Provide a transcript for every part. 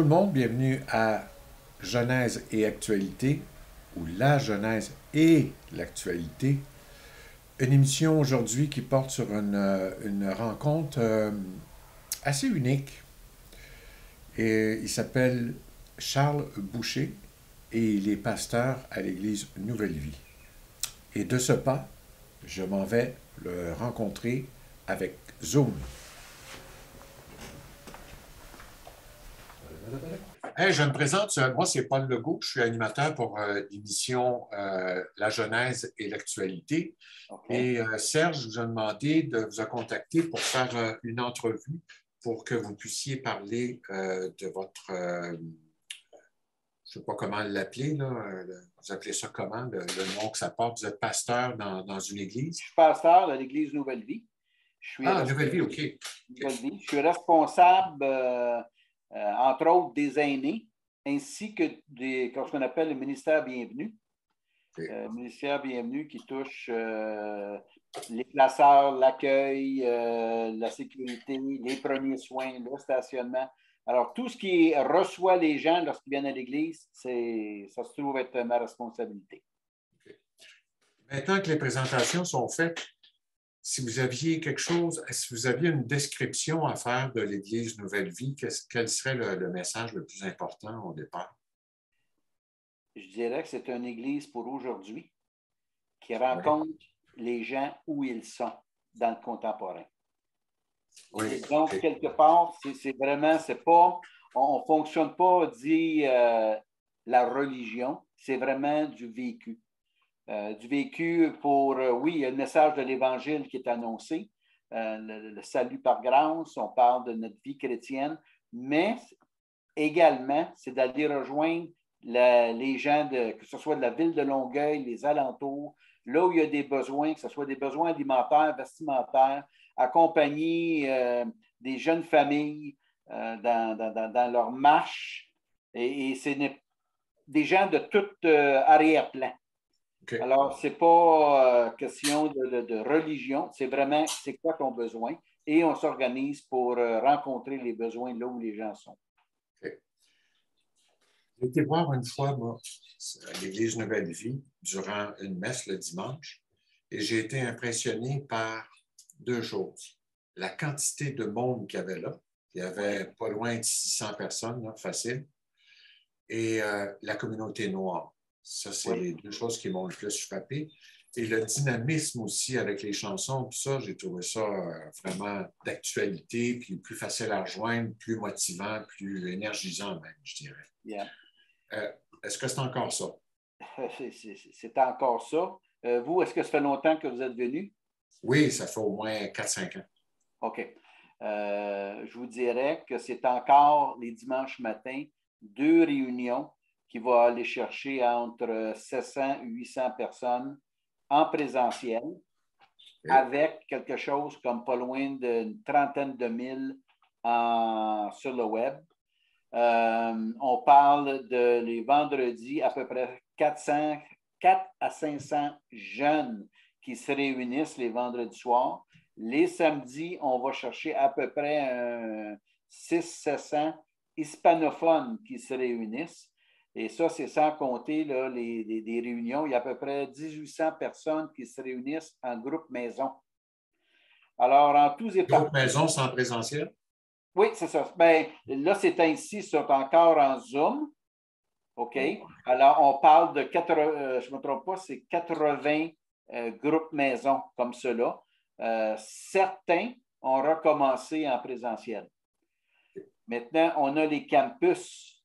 tout le monde, bienvenue à Genèse et Actualité, ou La Genèse et l'Actualité. Une émission aujourd'hui qui porte sur une rencontre assez unique. Et il s'appelle Charles Boucher et il est pasteur à l'Église Nouvelle Vie. Et de ce pas, je m'en vais le rencontrer avec Zoom. Hey, je me présente, moi c'est Paul Legault, je suis animateur pour l'émission La Genèse et l'Actualité. Okay. Et Serge vous a demandé de vous contacter pour faire une entrevue pour que vous puissiez parler de votre, je ne sais pas comment l'appeler, là, vous appelez ça comment, le nom que ça porte, vous êtes pasteur dans une église? Je suis pasteur de l'Église Nouvelle Vie. Nouvelle Vie, OK. Nouvelle Vie. Je suis responsable, entre autres, des aînés, ainsi que de ce qu'on appelle le ministère Bienvenue. Okay. Ministère Bienvenue qui touche les placeurs, l'accueil, la sécurité, les premiers soins, le stationnement. Alors, tout ce qui reçoit les gens lorsqu'ils viennent à l'Église, ça se trouve être ma responsabilité. Okay. Maintenant que les présentations sont faites, si vous aviez quelque chose, si vous aviez une description à faire de l'Église Nouvelle Vie, quel serait le message le plus important au départ? Je dirais que c'est une Église pour aujourd'hui qui rencontre les gens où ils sont dans le contemporain. Oui. Et donc, quelque part, c'est vraiment, c'est pas, on ne fonctionne pas dit la religion, c'est vraiment du vécu. Du vécu pour, oui, il y a le message de l'Évangile qui est annoncé, le salut par grâce, on parle de notre vie chrétienne, mais également, c'est d'aller rejoindre les gens, que ce soit de la ville de Longueuil, les alentours, là où il y a des besoins, que ce soit des besoins alimentaires, vestimentaires, accompagner des jeunes familles dans leur marche, et c'est des gens de tout arrière-plan. Okay. Alors, ce n'est pas question de religion, c'est vraiment c'est quoi ton besoin et on s'organise pour rencontrer les besoins là où les gens sont. Okay. J'ai été voir une fois, moi, à l'Église Nouvelle Vie, durant une messe le dimanche, et j'ai été impressionné par deux choses. La quantité de monde qu'il y avait là, il y avait pas loin de 600 personnes, là, facile, et la communauté noire. Ça, c'est les deux choses qui m'ont le plus frappé. Et le dynamisme aussi avec les chansons, puis ça, j'ai trouvé ça vraiment d'actualité, puis plus facile à rejoindre, plus motivant, plus énergisant même, je dirais. Yeah. Est-ce que c'est encore ça? C'est encore ça. Vous, est-ce que ça fait longtemps que vous êtes venu? Oui, ça fait au moins 4-5 ans. OK. Je vous dirais que c'est encore les dimanches matins, 2 réunions qui vont aller chercher entre 700 et 800 personnes en présentiel, avec quelque chose comme pas loin d'une trentaine de mille sur le web. On parle les vendredis, à peu près 4 à 500 jeunes qui se réunissent les vendredis soirs. Les samedis, on va chercher à peu près 600-700 hispanophones qui se réunissent. Et ça, c'est sans compter là, des réunions. Il y a à peu près 1800 personnes qui se réunissent en groupe maison. Alors, en tous et partout. Groupe maison sans présentiel? Oui, c'est ça. Bien, là, c'est ainsi, ils sont encore en Zoom. OK? Alors, on parle de 80, je ne me trompe pas, c'est 80 groupes maison comme cela. Certains ont recommencé en présentiel. Maintenant, on a les campus.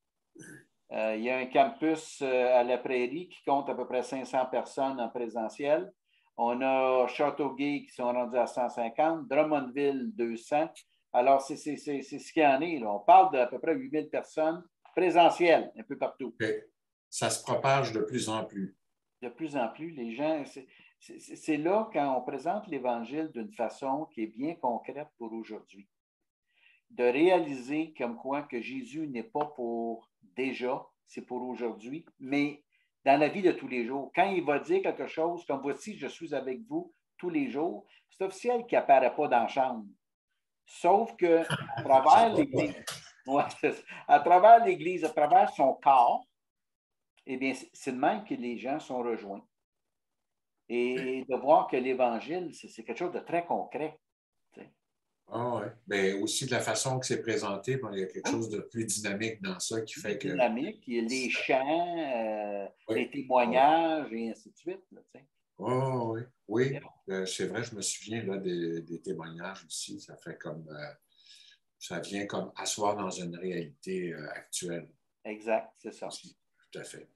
Il y a un campus à la Prairie qui compte à peu près 500 personnes en présentiel. On a Châteauguay qui sont rendus à 150, Drummondville 200. Alors, c'est ce qu'il y en est. Là. On parle d'à peu près 8000 personnes présentielles un peu partout. Okay. Ça se propage de plus en plus. De plus en plus, les gens... C'est là quand on présente l'Évangile d'une façon qui est bien concrète pour aujourd'hui. De réaliser comme quoi que Jésus n'est pas pour déjà, c'est pour aujourd'hui, mais dans la vie de tous les jours. Quand il va dire quelque chose comme « Voici, je suis avec vous tous les jours », c'est officiel qu'il n'apparaît pas dans la chambre. Sauf qu'à travers l'Église, Ouais, à travers l'Église, à travers son corps, eh bien, c'est de même que les gens sont rejoints. Et de voir que l'Évangile, c'est quelque chose de très concret. Tu sais. Ah ouais. Mais aussi de la façon que c'est présenté, bon, il y a quelque Oui, chose de plus dynamique dans ça qui plus fait que. dynamique, il y a les chants, Oui. les Oh, témoignages et ainsi de suite. Là, tu sais. oh, oui. Oui. Yeah. C'est vrai, je me souviens là, des témoignages aussi. Ça fait comme. Ça vient comme asseoir dans une réalité actuelle Exact, c'est ça. aussi. Tout à fait.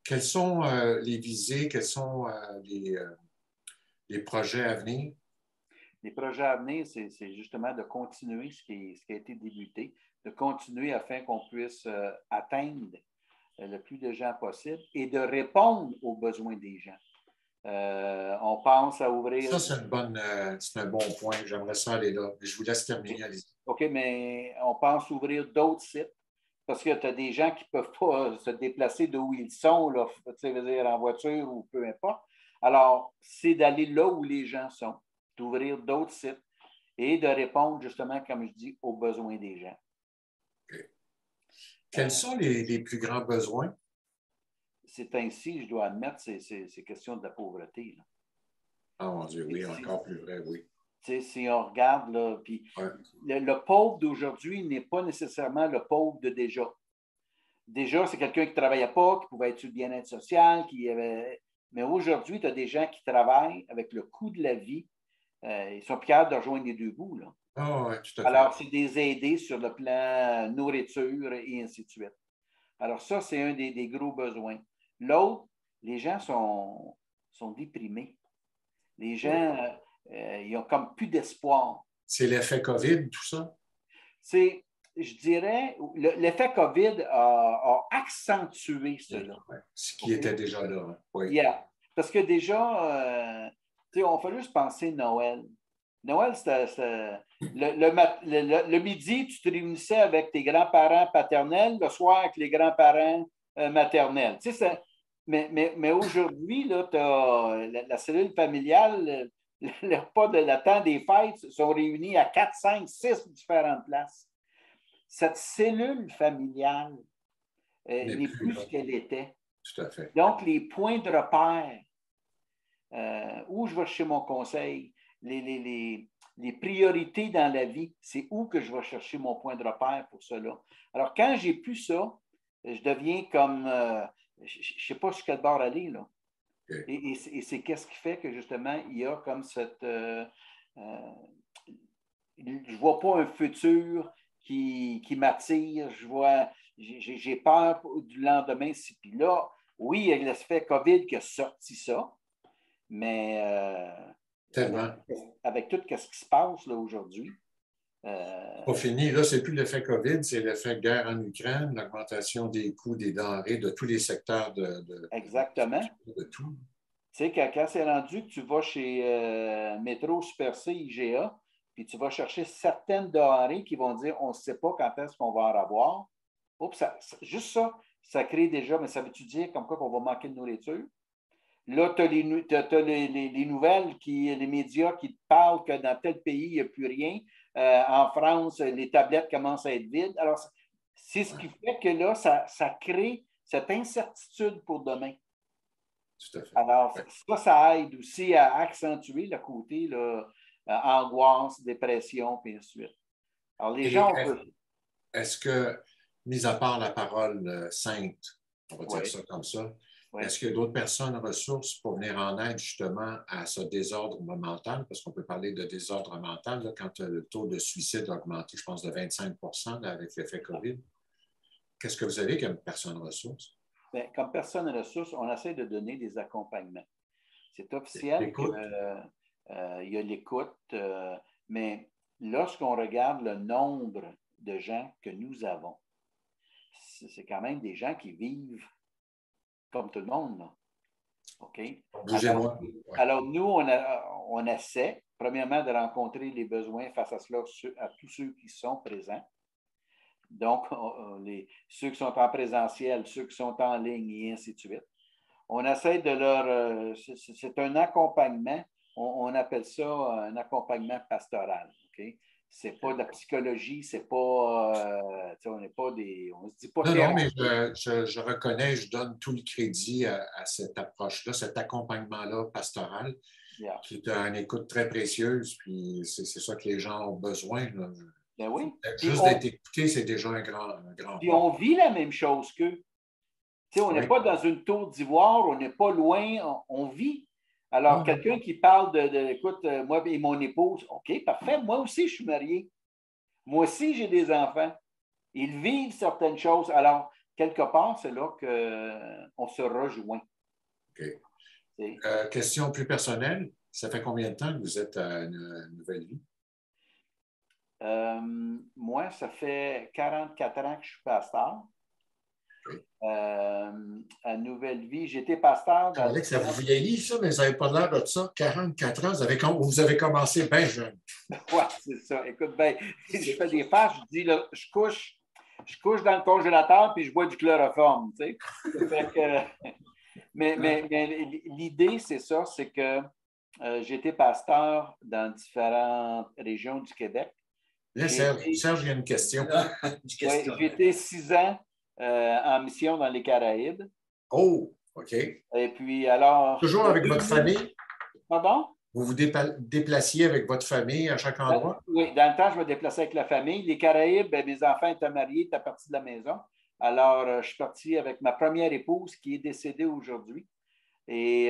Quelles sont les visées, quels sont les projets à venir? Les projets à venir, c'est justement de continuer ce qui a été débuté, de continuer afin qu'on puisse atteindre le plus de gens possible et de répondre aux besoins des gens. On pense à ouvrir. Ça, c'est un bon point. J'aimerais ça aller là. Je vous laisse terminer, allez. OK, mais on pense ouvrir d'autres sites parce que tu as des gens qui ne peuvent pas se déplacer d'où ils sont, là, tu sais, veux dire, en voiture ou peu importe. Alors, c'est d'aller là où les gens sont, d'ouvrir d'autres sites et de répondre justement, comme je dis, aux besoins des gens. Okay. Quels sont les plus grands besoins? C'est ainsi, je dois admettre, c'est question de la pauvreté. Là. Ah, mon Dieu, oui, Si, encore plus vrai, oui. si on regarde, là, puis Ouais. le pauvre d'aujourd'hui n'est pas nécessairement le pauvre de déjà. Déjà, c'est quelqu'un qui ne travaillait pas, qui pouvait être sur le bien-être social, qui avait. Mais aujourd'hui, tu as des gens qui travaillent avec le coût de la vie. Ils sont plus capables de rejoindre les deux bouts. Là. Ah, oui, tout à fait. Alors, c'est des aidés sur le plan nourriture et ainsi de suite. Alors, ça, c'est un des gros besoins. L'autre, les gens sont déprimés. Les Oui. gens, ils ont comme plus d'espoir. C'est l'effet COVID, tout ça? C'est, je dirais, l'effet COVID a accentué Oui, cela. ouais. Ce qui OK? était déjà là, hein. Oui. Yeah. Parce que déjà, on fait juste penser Noël. Noël, c'était le midi, tu te réunissais avec tes grands-parents paternels, le soir avec les grands-parents maternels. Mais aujourd'hui, tu as la cellule familiale, le repas de la temps des fêtes sont réunis à 4, 5, 6 différentes places. Cette cellule familiale N'est n'est plus plus là. ce qu'elle était. Tout à fait. Donc, les points de repère, où je vais chercher mon conseil, les priorités dans la vie, c'est où que je vais chercher mon point de repère pour cela. Alors, quand j'ai plus ça, je deviens comme, je ne sais pas sur quel bord aller, là. Okay. Et c'est qu'est-ce qui fait que, justement, il y a comme cette... je ne vois pas un futur qui m'attire. J'ai peur du lendemain. Puis là, oui, il y a l'aspect COVID qui a sorti ça, mais Tellement. avec tout ce qui se passe là aujourd'hui. Pas fini. Là, c'est plus l'effet COVID, c'est l'effet guerre en Ukraine, l'augmentation des coûts des denrées de tous les secteurs Exactement. de tout. Tu sais, quand c'est rendu que tu vas chez Métro, Super C, IGA, puis tu vas chercher certaines denrées qui vont dire on ne sait pas quand est-ce qu'on va en avoir. Oups, juste ça, ça crée déjà, mais ça veut-tu dire comme quoi qu'on va manquer de nourriture? Là, tu as, les nouvelles, les médias qui te parlent que dans tel pays, il n'y a plus rien. En France, les tablettes commencent à être vides. Alors, c'est ce qui fait que là, ça crée cette incertitude pour demain. Tout à fait. Alors, Ouais. ça aide aussi à accentuer le côté là, angoisse, dépression, puis ainsi de suite. Alors, les Et gens, on peut. est-ce que, mis à part la parole sainte, on va dire Oui, ça comme ça, oui. est-ce qu'il y a d'autres personnes ressources pour venir en aide justement à ce désordre mental? Parce qu'on peut parler de désordre mental là, quand le taux de suicide a augmenté, je pense, de 25 là, avec l'effet COVID. Qu'est-ce que vous avez comme personne ressource? Bien, comme personne ressource, on essaie de donner des accompagnements. C'est officiel qu'il y a l'écoute, mais lorsqu'on regarde le nombre de gens que nous avons, c'est quand même des gens qui vivent comme tout le monde. Là. OK? Bougez-moi. Ouais. Alors nous, on essaie, premièrement, de rencontrer les besoins face à cela, à tous ceux qui sont présents. Donc, ceux qui sont en présentiel, ceux qui sont en ligne et ainsi de suite. On essaie de leur... c'est un accompagnement. On appelle ça un accompagnement pastoral. Okay? c'est pas de la psychologie, c'est pas, on n'est pas des, on se dit pas Non, non, mais thérapeute. je reconnais, je donne tout le crédit à cette approche-là, cet accompagnement-là pastoral, Yeah. qui est une écoute très précieuse, puis c'est ça que les gens ont besoin, là. Ben oui. Juste d'être écouté, c'est déjà un grand Puis pas. on vit la même chose qu'eux. On n'est Oui. pas dans une tour d'ivoire, on n'est pas loin, on vit. Alors, quelqu'un qui parle écoute, moi et mon épouse, OK, parfait, moi aussi, je suis marié. Moi aussi, j'ai des enfants. Ils vivent certaines choses. Alors, quelque part, c'est là qu'on se rejoint. OK. Question plus personnelle. Ça fait combien de temps que vous êtes à Nouvelle Vie? Moi, ça fait 44 ans que je suis pasteur. Okay. À Nouvelle Vie, j'étais pasteur. Alex, ça vous vieillit, ça, mais vous n'avez pas l'air de ça. 44 ans, vous avez commencé bien jeune. Oui, c'est ça. Écoute, ben, je fais des faces, je dis, là, je couche dans le congélateur puis je bois du chloroforme. Tu sais. Fait que, mais l'idée, c'est ça, c'est que j'étais pasteur dans différentes régions du Québec. Serge, il y a une question. Oui, j'ai été 6 ans en mission dans les Caraïbes. Oh, OK. Et puis, alors... Toujours avec votre famille? Pardon? Vous vous déplaciez avec votre famille à chaque endroit? Oui, dans le temps, je me déplaçais avec la famille. Les Caraïbes, mes enfants étaient mariés, étaient partis de la maison. Alors, je suis parti avec ma première épouse qui est décédée aujourd'hui. Et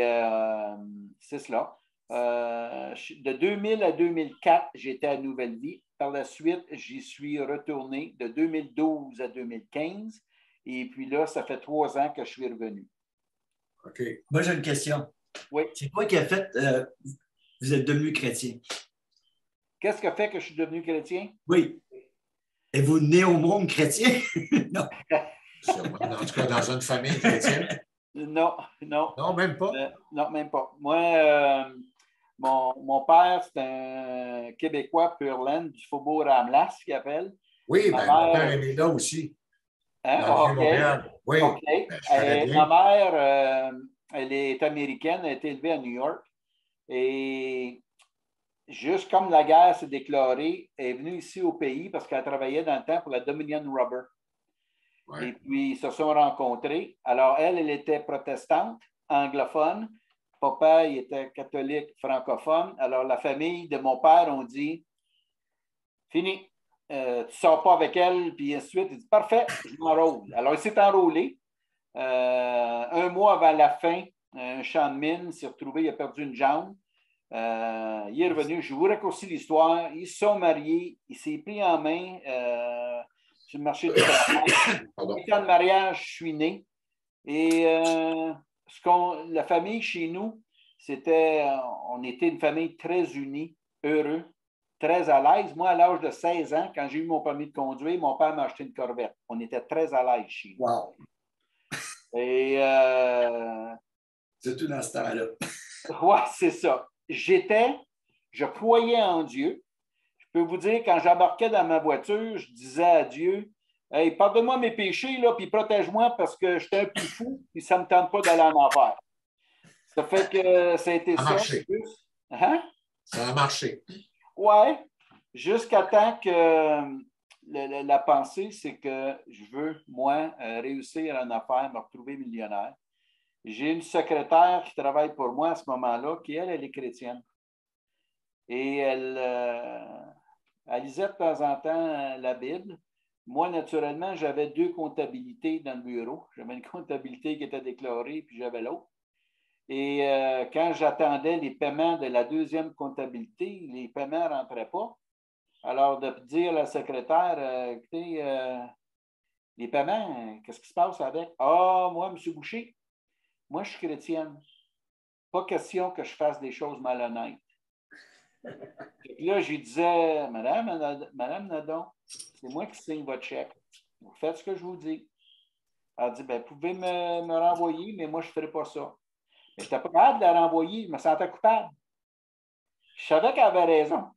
c'est cela. De 2000 à 2004, j'étais à Nouvelle Vie. Par la suite, j'y suis retourné de 2012 à 2015. Et puis là, ça fait 3 ans que je suis revenu. OK. Moi, j'ai une question. Oui. C'est quoi qui a fait vous êtes devenu chrétien? Qu'est-ce qui a fait que je suis devenu chrétien? Oui. Êtes-vous né au monde chrétien? Non. En tout cas, dans une famille chrétienne? Non. Non, même pas? Non, même pas. Moi, mon père, c'est un Québécois pur laine du Faubourg Ramlas, qu'il appelle. Oui, mon père est né là aussi. Hein? Dans le Vieux-Montréal. Oui. Okay. Ben, ma mère, elle est américaine, elle a été élevée à New York. Et juste comme la guerre s'est déclarée, elle est venue ici au pays parce qu'elle travaillait dans le temps pour la Dominion Rubber. Ouais. Et puis, ils se sont rencontrés. Alors, elle était protestante, anglophone. Papa, il était catholique, francophone. Alors, la famille de mon père ont dit, fini, tu ne sors pas avec elle, puis ensuite, il dit, parfait, je m'enrôle. Alors, il s'est enrôlé. 1 mois avant la fin, un champ de mine s'est retrouvé, il a perdu une jambe. Il est revenu, je vous raccourcis l'histoire. Ils se sont mariés, il s'est pris en main sur le marché du travail. 8 ans de mariage, je suis né. Et la famille chez nous, on était une famille très unie, heureux, très à l'aise. Moi, à l'âge de 16 ans, quand j'ai eu mon permis de conduire, mon père m'a acheté une Corvette. On était très à l'aise chez nous. Wow! Et c'est tout dans ce temps-là. Oui, c'est ça. Je croyais en Dieu. Je peux vous dire, quand j'embarquais dans ma voiture, je disais à Dieu, hey, pardonne-moi mes péchés, là, puis protège-moi parce que j'étais un peu fou, puis ça ne me tente pas d'aller en enfer. Ça fait que ça a été ça. Marché. Hein? Ça a marché. Oui, jusqu'à temps que la pensée, c'est que je veux, moi, réussir en affaires, me retrouver millionnaire. J'ai une secrétaire qui travaille pour moi à ce moment-là, qui, elle est chrétienne. Et elle lisait de temps en temps la Bible. Moi, naturellement, j'avais 2 comptabilités dans le bureau. J'avais une comptabilité qui était déclarée, puis j'avais l'autre. Et quand j'attendais les paiements de la 2e comptabilité, les paiements ne rentraient pas. Alors, de dire à la secrétaire, écoutez, les paiements, qu'est-ce qui se passe avec? Ah, moi, M. Boucher, moi, je suis chrétienne. Pas question que je fasse des choses malhonnêtes. Et là, je lui disais, Madame Nadon, c'est moi qui signe votre chèque. Vous faites ce que je vous dis. Elle dit, bien, vous pouvez me renvoyer, mais moi, je ne ferai pas ça. Mais je n'étais pas capable de la renvoyer. Je me sentais coupable. Je savais qu'elle avait raison.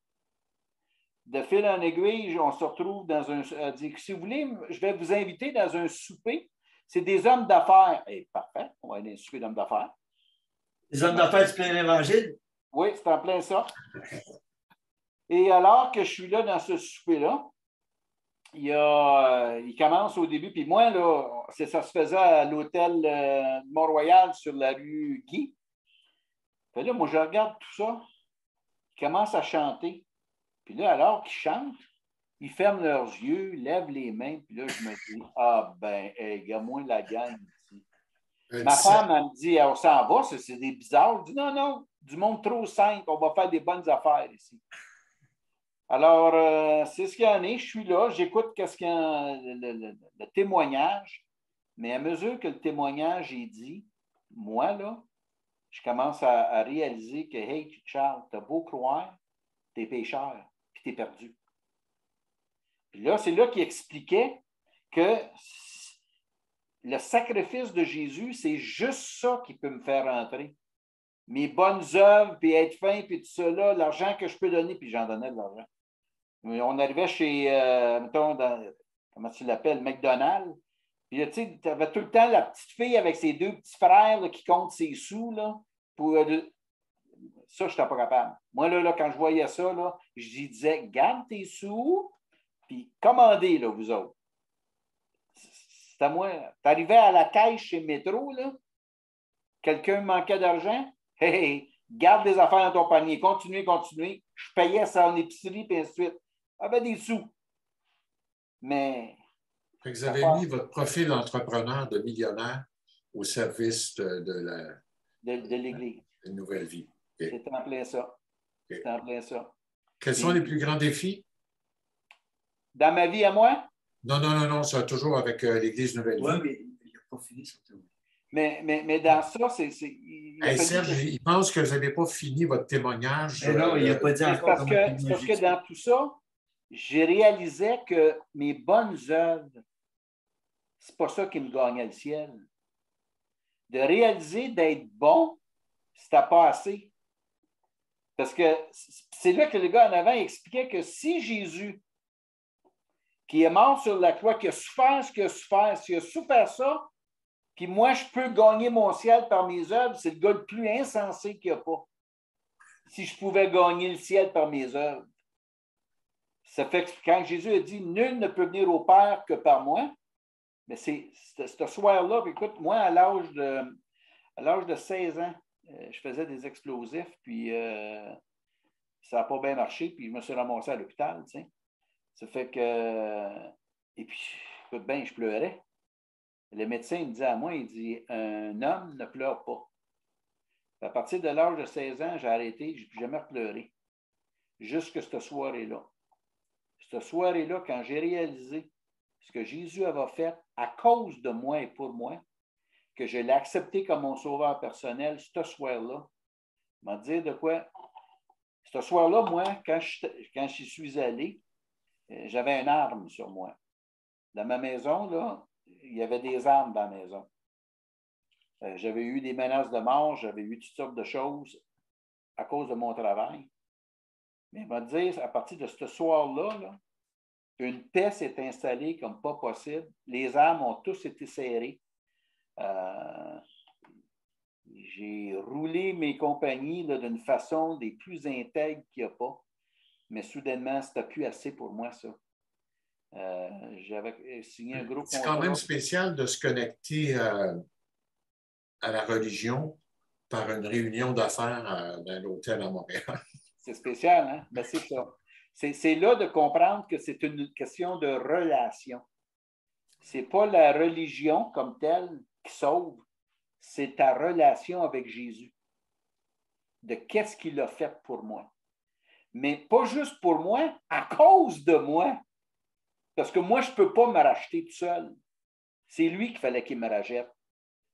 De fil en aiguille, on se retrouve dans un... Elle dit, si vous voulez, je vais vous inviter dans un souper. C'est des hommes d'affaires. Eh, parfait, on va aller dans un souper d'hommes d'affaires. Les hommes d'affaires du plein évangile? Oui, c'est en plein ça. Et alors que je suis là dans ce souper-là, il commence au début, puis moi, là, ça se faisait à l'hôtel Mont-Royal sur la rue Guy. Puis là, moi, je regarde tout ça. Ils commencent à chanter. Puis là, alors qu'ils chantent, ils ferment leurs yeux, lèvent les mains, puis là, je me dis, ah ben, hey, regarde-moi la gang ici. Ma femme, elle me dit, on s'en va, c'est des bizarres. Je dis, non, non, du monde trop simple, on va faire des bonnes affaires ici. Alors, c'est ce qu'il y en est. Je suis là, j'écoute qu'est-ce qu'il y a, le témoignage, mais à mesure que le témoignage est dit, moi, là, je commence à réaliser que, hey, Charles, t'as beau croire, t'es pécheur, puis t'es perdu. Puis là, c'est là qu'il expliquait que le sacrifice de Jésus, c'est juste ça qui peut me faire entrer. Mes bonnes œuvres, puis être fin, puis tout ça, là, l'argent que je peux donner, puis j'en donnais de l'argent. On arrivait chez, mettons, comment tu l'appelles, McDonald's. Puis, tu sais, tu avais tout le temps la petite fille avec ses deux petits frères là, qui comptent ses sous. Là, pour, ça, je n'étais pas capable. Moi, là, quand je voyais ça, là, je disais, garde tes sous, puis commandez, là, vous autres. C'est à moi. Tu arrivais à la caisse chez Métro, là, quelqu'un manquait d'argent, hey, garde les affaires dans ton panier, continuez. Je payais ça en épicerie, puis ainsi de suite. J'avais des sous. Mais. Vous avez mis votre profil d'entrepreneur, de millionnaire au service de l'Église. Une nouvelle vie. Okay. C'est en plein ça. Okay. C'est en plein ça. Quels sont les plus grands défis? Dans ma vie à moi? Non, ça toujours avec l'Église Nouvelle Vie. Oui, mais il n'a pas fini surtout. Mais dans ça, c'est. Serge, il pense que vous n'avez pas fini votre témoignage. Non, il n'a pas dit encore. Parce que dans tout ça, j'ai réalisé que mes bonnes œuvres, c'est pas ça qui me gagnait le ciel. De réaliser d'être bon, c'était pas assez. Parce que c'est là que le gars en avant expliquait que si Jésus, qui est mort sur la croix, qui a souffert ce qu'il a souffert, s'il a souffert ça, puis moi, je peux gagner mon ciel par mes œuvres, c'est le gars le plus insensé qu'il n'y a pas. Si je pouvais gagner le ciel par mes œuvres. Ça fait que quand Jésus a dit « Nul ne peut venir au Père que par moi », mais c'est ce soir-là, écoute, moi, à l'âge de 16 ans, je faisais des explosifs, puis ça n'a pas bien marché, puis je me suis ramassé à l'hôpital, tu sais. Ça fait que... Et puis, écoute bien, je pleurais. Le médecin me disait à moi, il dit « Un homme ne pleure pas ». À partir de l'âge de 16 ans, j'ai arrêté, je n'ai plus jamais pleuré. Jusque cette soirée-là. Cette soirée-là, quand j'ai réalisé ce que Jésus avait fait à cause de moi et pour moi, que je l'ai accepté comme mon sauveur personnel, ce soir-là, m'a dit de quoi? Ce soir-là, moi, quand je suis allé, j'avais une arme sur moi. Dans ma maison, là, il y avait des armes dans la maison. J'avais eu des menaces de mort, j'avais eu toutes sortes de choses à cause de mon travail. Mais il m'a dit, à partir de ce soir-là, là, une paix s'est installée comme pas possible. Les armes ont tous été serrées. J'ai roulé mes compagnies d'une façon des plus intègres qu'il n'y a pas. Mais soudainement, c'était plus assez pour moi, ça. J'avais signé un gros contrat. C'est quand même spécial de se connecter à la religion par une réunion d'affaires dans l'hôtel à Montréal. C'est spécial, hein? Ben, c'est ça. C'est là de comprendre que c'est une question de relation. Ce n'est pas la religion comme telle qui sauve, c'est ta relation avec Jésus. De qu'est-ce qu'il a fait pour moi. Mais pas juste pour moi, à cause de moi. Parce que moi, je ne peux pas me racheter tout seul. C'est lui qu'il fallait qu'il me rachète.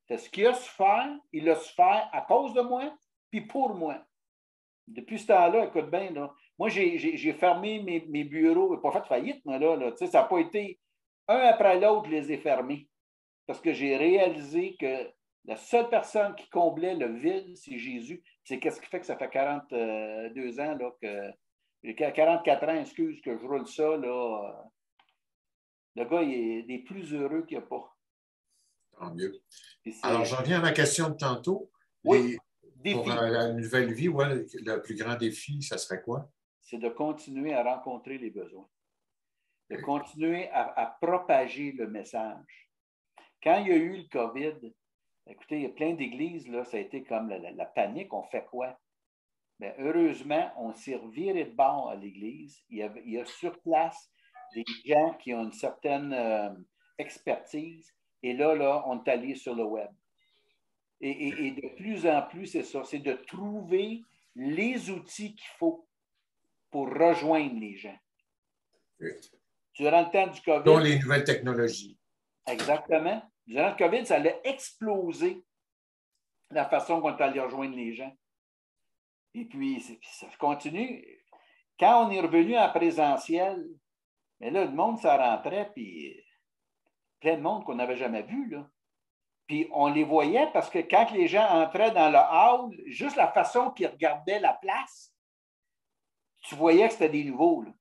C'est ce qu'il a souffert, il a souffert à cause de moi, puis pour moi. Depuis ce temps-là, écoute bien, là, moi, j'ai fermé mes bureaux, pas fait faillite, moi, là ça n'a pas été un après l'autre, je les ai fermés. Parce que j'ai réalisé que la seule personne qui comblait le vide, c'est Jésus. C'est qu'est-ce qui fait que ça fait 42 ans, là, 44 ans, excuse, que je roule ça, là. Le gars, il est des plus heureux qu'il n'y a pas. Tant mieux. Alors, j'en viens à ma question de tantôt. Oui. Pour la nouvelle vie, ouais, le plus grand défi, ça serait quoi? c'est de continuer à rencontrer les besoins, de continuer à propager le message. Quand il y a eu le COVID, écoutez, il y a plein d'églises, là, ça a été comme la panique. On fait quoi? Bien, heureusement, on s'est reviré de bord à l'église. Il y a sur place des gens qui ont une certaine expertise. Et là, on est allé sur le web. Et de plus en plus, c'est ça, c'est de trouver les outils qu'il faut pour rejoindre les gens. Oui. Durant le temps du COVID... Dont les nouvelles technologies. Exactement. Durant le COVID, ça a explosé la façon qu'on est allé rejoindre les gens. Et puis, ça continue. Quand on est revenu en présentiel, mais là, le monde, ça rentrait, puis plein de monde qu'on n'avait jamais vu, là. Puis on les voyait parce que quand les gens entraient dans le hall, juste la façon qu'ils regardaient la place, tu voyais que c'était des nouveaux, là.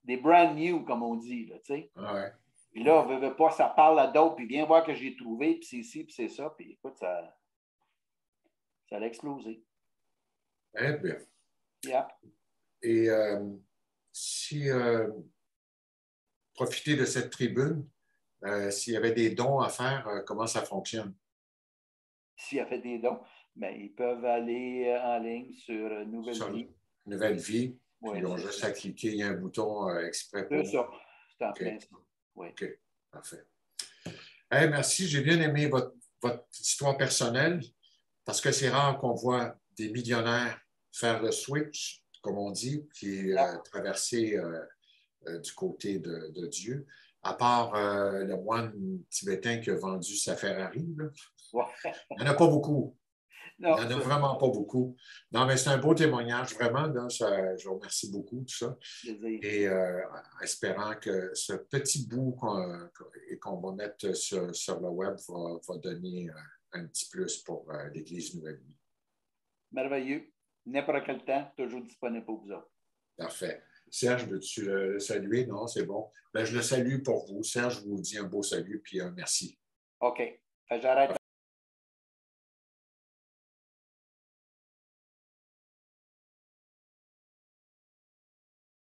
Des brand new, comme on dit, là, tu sais. Ouais. Puis là, on ne veut pas, ça parle à d'autres, puis viens voir que j'ai trouvé, puis c'est ici, puis c'est ça. Puis écoute, ça a explosé. Eh bien. Yeah. Et si profiter de cette tribune, s'il y avait des dons à faire, comment ça fonctionne? S'il y avait des dons, bien, ils peuvent aller en ligne sur Nouvelle Vie. Nouvelle Vie. Oui, ils ont juste à cliquer, il y a un bouton exprès pour... C'est ça. C'est en okay. plein ça. Oui. OK, parfait. Hey, merci, j'ai bien aimé votre histoire personnelle parce que c'est rare qu'on voit des millionnaires faire le switch, comme on dit, puis traverser du côté de Dieu, à part le moine tibétain qui a vendu sa Ferrari. Là. Ouais. Il n'y en a pas beaucoup. Non, il n'y en a vraiment pas beaucoup. Non, mais c'est un beau témoignage, vraiment. Là, je vous remercie beaucoup, tout ça. Et espérant que ce petit bout qu'on va mettre sur le web va donner un petit plus pour l'Église Nouvelle Vie. Merveilleux. N'importe quel temps, toujours disponible pour vous autres. Parfait. Serge, veux-tu le saluer? Non, c'est bon. Ben, je le salue pour vous. Serge vous dit un beau salut puis un merci. OK. J'arrête.